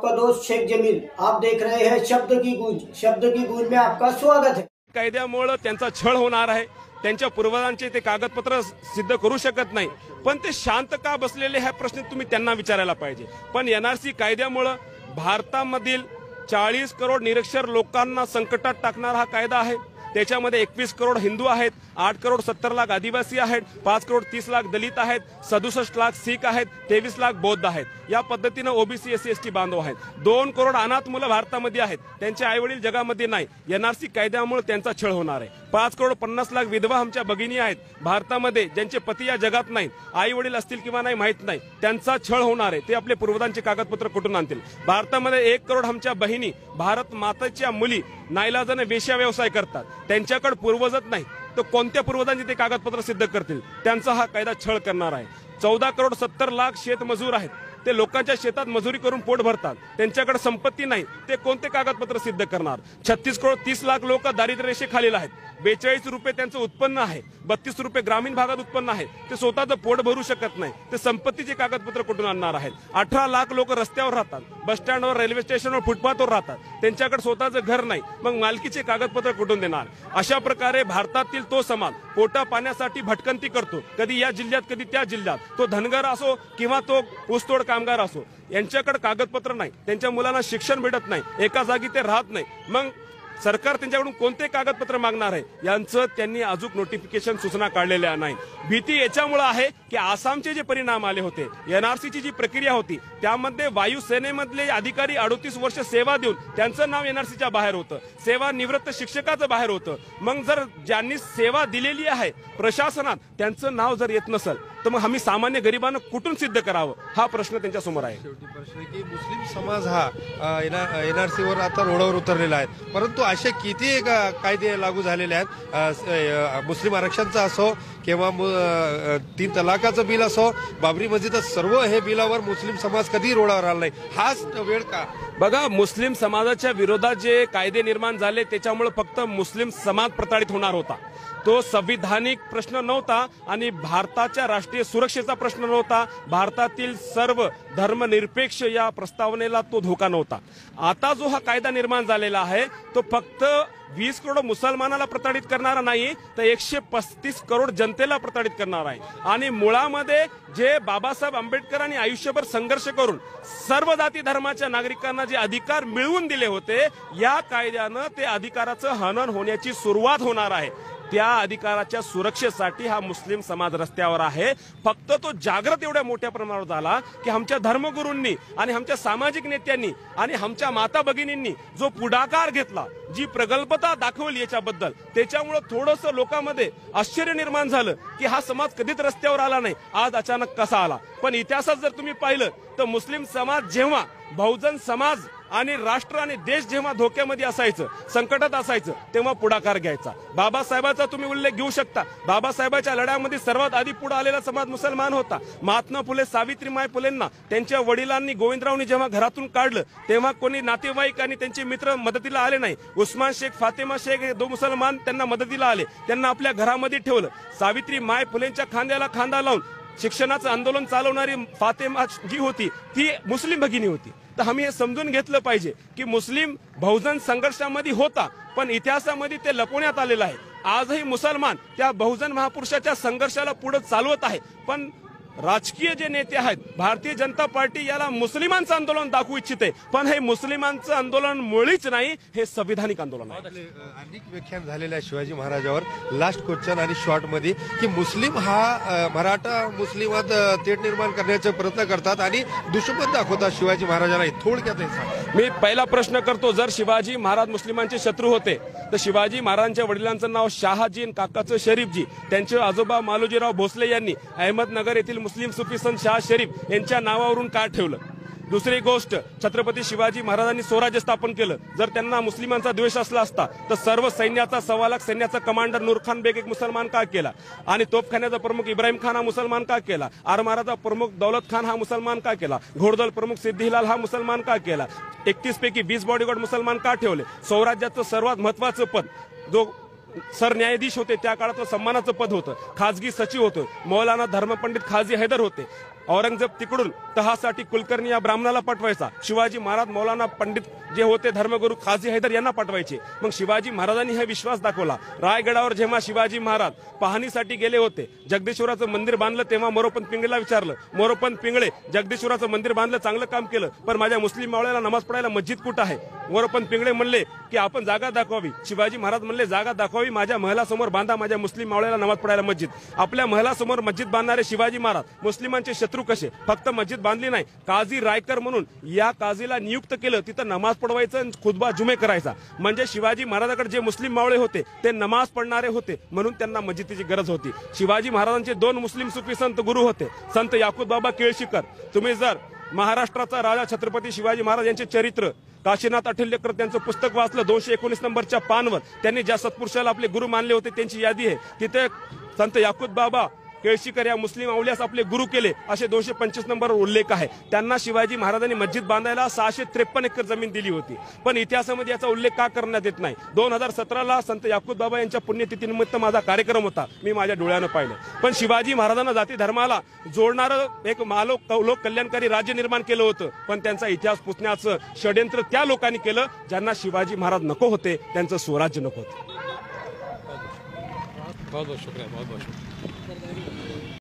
आपका दोस्त शेख जमील। आप देख रहे हैं शब्द की गूंज में आपका स्वागत है। कायद्यामुळे त्यांचा छळ होणार आहे, त्यांच्या पूर्वजांचे ते कागदपत्र सिद्ध करू शकत नाही, पण ते शांत का बसलेले हा प्रश्न तुम्ही त्यांना विचारायला पाहिजे। पण एनआरसी कायद्यामुळे भारतामधील 40 करोड निरक्षर लोकांना संकटात टाकणारा हा कायदा आहे। त्याच्यामध्ये 21 करोड हिंदू आहेत, 8 करोड 70 लाख आदिवासी आहेत, 5 करोड 30 लाख दलित आहेत, 67 लाख सिख आहेत, 23 लाख बौद्ध आहेत। या पद्धतीने ओबीसी एससी एसटी बांधव आहेत। 2 करोड अनाथ मुलं भारतामध्ये आहेत, त्यांचे आईवडील जगामध्ये नाही। एनआरसी कायद्यामुळे त्यांचा छळ होणार आहे। 5 करोड 50 लाख विधवा आमच्या भगिनी आहेत भारतामध्ये, ज्यांचे पती या जगात नाहीत, आईवडील असतील किंवा नाही माहित नाही, त्यांचा छळ होणार आहे। ते आपले पूर्वजांचे कागदपत्र कुठून आणतील? भारतामध्ये 1 करोड आमच्या बहिणी, भारत माताच्या मुली नाईलाजाने वेश्या व्यवसाय करतात, त्यांच्याकडे पूर्वजच नाही, तर कोणत्या पूर्वजांचे ते कागदपत्र सिद्ध करतील? त्यांचा हा कायदा छळ करणार आहे। 14 करोड 70 लाख शेतमजूर आहेत, ते लोकांच्या शेतात मजुरी करून पोट भरतात, त्यांच्याकडे संपत्ती नाही, ते कोणते कागदपत्र सिद्ध करणार? 36 करोड 30 लाख लोक दारिद्र्य रेषेखालील आहेत, 42 रुपये त्यांचं उत्पन्न आहे, 32 रुपये ग्रामीण भागात उत्पन्न आहे, ते स्वतःचं पोट भरू शकत नाही, ते संपत्तीचे कागदपत्र कुठून आणणार आहेत? 18 लाख लोक रस्त्यावर राहतात, बस स्टँडवर, रेल्वे स्टेशनवर, फुटपाथवर राहतात, त्यांच्याकडे स्वतःचं घर नाही, मग मालकीचे कागदपत्र कुठून देणार? अशा प्रकारे भारतातील तो समाज पोटा पाण्यासाठी भटकंती करतो, कधी या जिल्ह्यात कधी त्या जिल्ह्यात, तो धनगर असो किंवा तो ऊसतोड कामगार असो, यांच्याकडे कागदपत्र नाही, त्यांच्या मुलांना शिक्षण भेटत नाही, एका जागी ते राहत नाही, मग सरकार त्यांच्याकडून कोणते कागदपत्र मागणार आहे? यांचं त्यांनी अजून नोटिफिकेशन सूचना काढलेल्या नाही। भीती याच्यामुळे आहे की आसामचे जे परिणाम आले होते, एनआरसीची जी प्रक्रिया होती, त्यामध्ये वायुसेनेमधले अधिकारी 38 वर्ष सेवा देऊन त्यांचं नाव एनआरसीच्या बाहेर होतं, सेवा निवृत्त शिक्षकाचं बाहेर होतं। मग जर ज्यांनी सेवा दिलेली आहे प्रशासनात त्यांचं नाव जर येत नसेल, तर मग आम्ही सामान्य गरिबांना कुठून सिद्ध करावं? हा प्रश्न त्यांच्या समोर आहे। शेवटी प्रश्न की मुस्लिम समाज हा एनआरसीवर आता रोडावर उतरलेला आहे, परंतु असे किती कायदे लागू झालेले आहेत, मुस्लिम आरक्षणचा असो किंवा 3 तलाकाचं बिल असो, बाबरी मस्जिद, सर्व हे बिलावर मुस्लिम समाज कधी रोडावर आला नाही। हाच वेळ का? बघा, मुस्लिम समाजाच्या विरोधात जे कायदे निर्माण झाले त्याच्यामुळे फक्त मुस्लिम समाज प्रताडित होणार होता, तो संविधानिक प्रश्न नव्हता आणि भारताच्या राष्ट्रीय सुरक्षेचा प्रश्न नव्हता, भारतातील सर्व धर्मनिरपेक्ष या प्रस्तावनेला तो धोका नव्हता। आता जो हा कायदा निर्माण झालेला आहे तो फक्त 20 करोड मुसलमानाला प्रताडित करणारा नाही, तर 135 करोड जनतेला प्रताडित करणार आहे। आणि मुळामध्ये जे बाबासाहेब आंबेडकरांनी आयुष्यभर संघर्ष करून सर्व जाती धर्माच्या नागरिकांना जे अधिकार मिळवून दिले होते, या कायद्यानं ते अधिकाराचं हनन होण्याची सुरुवात होणार आहे। त्या अधिकाराच्या सुरक्षेसाठी हा मुस्लिम समाज रस्त्यावर आहे। फक्त तो जागृत एवढ्या मोठ्या प्रमाणावर झाला की आमच्या धर्मगुरूंनी आणि आमच्या सामाजिक नेत्यांनी आणि आमच्या माता भगिनींनी जो पुढाकार घेतला, जी प्रगल्भता दाखवली याच्याबद्दल, त्याच्यामुळे थोडंसं लोकांमध्ये आश्चर्य निर्माण झालं की हा समाज कधीच रस्त्यावर आला नाही, आज अचानक कसा आला? पण इतिहासात जर तुम्ही पाहिलं तर मुस्लिम समाज जेव्हा बहुजन समाज आणि राष्ट्र आणि देश जेव्हा धोक्यामध्ये असायचं, संकटात असायचं, तेव्हा पुढाकार घ्यायचा। बाबासाहेबांचा तुम्ही उल्लेख घेऊ शकता, बाबासाहेबांच्या लढ्यामध्ये सर्वात आधी पुढे आलेला समाज मुसलमान होता। महात्मा फुले, सावित्रीमाई फुलेंना त्यांच्या वडिलांनी, गोविंदरावनी जेव्हा घरातून काढलं, तेव्हा कोणी नातेवाईक आणि त्यांचे मित्र मदतीला आले नाही। उस्मान शेख, फातेमा शेख हे 2 मुसलमान त्यांना मदतीला आले, त्यांना आपल्या घरामध्ये ठेवलं। सावित्रीमाई फुलेंच्या खांद्याला खांदा लावून शिक्षणाचं आंदोलन चालवणारी फातेमा जी होती ती मुस्लिम भगिनी होती। तर आम्ही हे समजून घेतलं पाहिजे की मुस्लिम बहुजन संघर्षामध्ये होता, पण इतिहासामध्ये ते लपवण्यात आलेलं आहे। आजही मुसलमान त्या बहुजन महापुरुषाच्या संघर्षाला पुढे चालवत आहे, पण राजकीय जे नेते आहेत, भारतीय जनता पार्टी याला मुस्लिमांचं आंदोलन दाखवू इच्छिते, पण हे मुस्लिमांचं आंदोलन मुळीच नाही, हे संविधानिक आंदोलन आहे। अनेक व्याख्यान झालेलं आहे शिवाजी महाराजावर। लास्ट क्वेश्चन आणि शॉर्ट मध्ये की मुस्लिम हा मराठा मुस्लिमात तेढ निर्माण करण्याचा प्रयत्न करतात आणि दुश्मन दाखवतात शिवाजी महाराजांना, थोडक्यात हे सांगा। मी पहिला प्रश्न करतो, जर शिवाजी महाराज मुस्लिमांचे शत्रू होते तर शिवाजी महाराजांच्या वडिलांचं नाव शहाजी, काकाचं शरीफजी, त्यांचे आजोबा मालोजीराव भोसले यांनी अहमदनगर येथील मुस्लिम सुफी संत शाह शरीफ यांच्या नावावरून का ठेवलं? दुसरी गोष्ट, छत्रपती शिवाजी महाराजांनी स्वराज्य स्थापन केलं, जर त्यांना मुस्लिमांचा द्वेष असला असता तर सर्व सैन्याचा 1.25 लाख सैन्याचा कमांडर नूरखान बेग एक मुसलमान का केला? आणि तोफखान्याचा प्रमुख इब्राहिम खान हा मुसलमान का केला? आरमाराचा प्रमुख दौलत खान हा मुसलमान का केला? घोडदल प्रमुख सिद्धिलाल हा मुसलमान का केला? 31 पैकी 20 बॉडीगार्ड मुसलमान का ठेवले? स्वराज्याचं सर्वात महत्वाचं पद जो सरन्यायाधीश होते त्या काळात सन्मानाचं पद होतं, खाजगी सचिव होतं, मौलाना धर्मपंडित खाजी हैदर होते। औरंगजेब तिकडून तहासाठी कुलकर्णी या ब्राह्मणाला पाठवायचा, शिवाजी महाराज मौलाना पंडित जे होते धर्मगुरू खाजी हैदर यांना पाठवायचे. मग शिवाजी महाराजांनी हा विश्वास दाखवला. रायगडावर जेव्हा शिवाजी महाराज पाहणीसाठी गेले होते, जगदीश्वराचं मंदिर बांधलं, तेव्हा मोरोपंत पिंगळेला विचारलं, मोरोपंत पिंगळे जगदीश्वराचं मंदिर बांधलं, चांगलं काम केलं, पण माझ्या मुस्लिम मावळ्याला नमाज पडायला मस्जिद कुठं आहे? मोरोपंत पिंगळे म्हणले की आपण जागा दाखवावी. शिवाजी महाराज म्हणले जागा दाखवावी, माझ्या महलासमोर बांधा माझ्या मुस्लिम मावळ्याला नमाज पडायला मस्जिद. आपल्या महलासमोर मस्जिद बांधणारे शिवाजी महाराज मुस्लिमांचे शत्रू कसे? फक्त मस्जिद बांधली नाही, काझी रायकर म्हणून या काझीला नियुक्त केलं, तिथं नमाज पडवायचं, खुतबा जुमे करायचा. म्हणजे शिवाजी महाराजांकडे जे मुस्लिम मावळे होते ते नमाज पडणारे होते, म्हणून त्यांना मस्जिदीची गरज होती. शिवाजी महाराजांचे 2 मुस्लिम सुफी संत गुरु होते, संत याकूब बाबा केळशीकर. तुम्ही जर महाराष्ट्राचा राजा छत्रपती शिवाजी महाराज यांचे चरित्र काशीनाथ अठ्ठल्यकर त्यांचं पुस्तक वाचलं, 219 नंबरच्या पानवर त्यांनी ज्या सत्पुरुषाला आपले गुरु मानले होते त्यांची यादी आहे. तिथे संत याकूब बाबा केळशीकर या मुस्लिम अवलियास आपले गुरु केले असे 225 नंबरवर उल्लेख आहे. त्यांना शिवाजी महाराजांनी मस्जिद बांधायला 653 एकर जमीन दिली होती, पण इतिहासामध्ये याचा उल्लेख का करण्यात येत नाही? 2017ला संत याकूब बाबा यांच्या पुण्यतिथीनिमित्त माझा कार्यक्रम होता, मी माझ्या डोळ्यानं पाहिलं. पण शिवाजी महाराजांना जाती धर्माला जोडणारं एक लोक कल्याणकारी राज्य निर्माण केलं होतं, पण त्यांचा इतिहास पुसण्याचं षड्यंत्र त्या लोकांनी केलं ज्यांना शिवाजी महाराज नको होते, त्यांचं स्वराज्य नको होतं. बहुत बहुत शुक्रिया, बहुत बहुत शुक्रिया.